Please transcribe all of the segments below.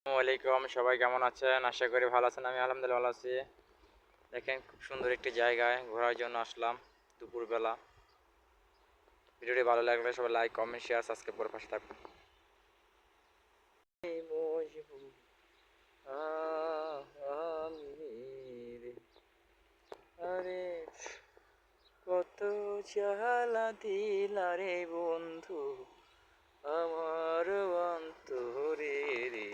আসসালামু আলাইকুম, সবাই কেমন আছেন? আশা করি ভালো আছেন। আমি আলহামদুলিল্লাহ ভালো আছি। দেখেন, খুব সুন্দর একটি জায়গায় ঘোরার জন্য আসলাম দুপুরবেলা। ভিডিওটি ভালো লাগলে সবাই লাইক, কমেন্ট, শেয়ার, সাবস্ক্রাইব করে পাশে থাকবেন। আরে কত জ্বালা দিলা রে বন্ধু আমার অন্তরে রে,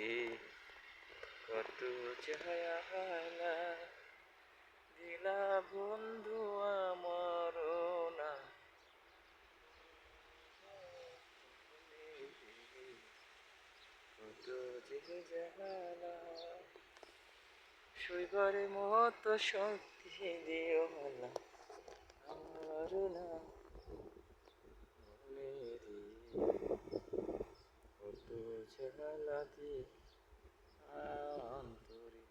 কত জ্বালা দিলা বন্ধু আমার না, কত যে জ্বালা, শৈবার মতো শক্তি দিও না আমার না, কত জ্বালা দি অন্তরে,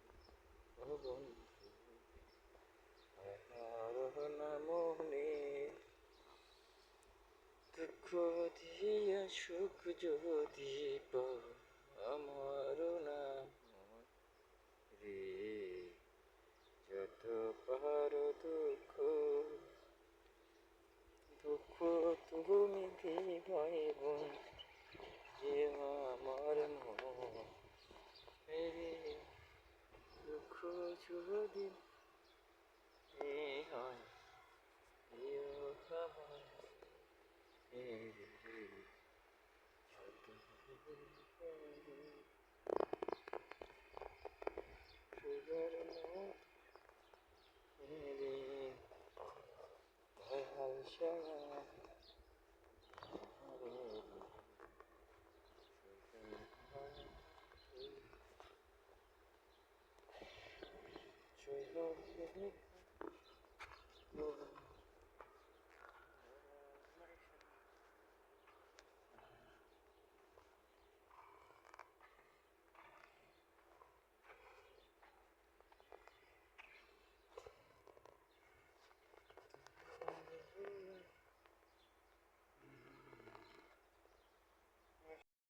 ও বন্ধু আমার না মনে, দুঃখ দিয়া সুখ যদি পাও আমার না রে, যত পারো দুঃখ দুঃখ তুমি দিবাই বন্ধু, যে আমার মন রে, দুঃখ যদি হয় প্রিয় আমার রে, সুগার রে, দয়াল সারা রে,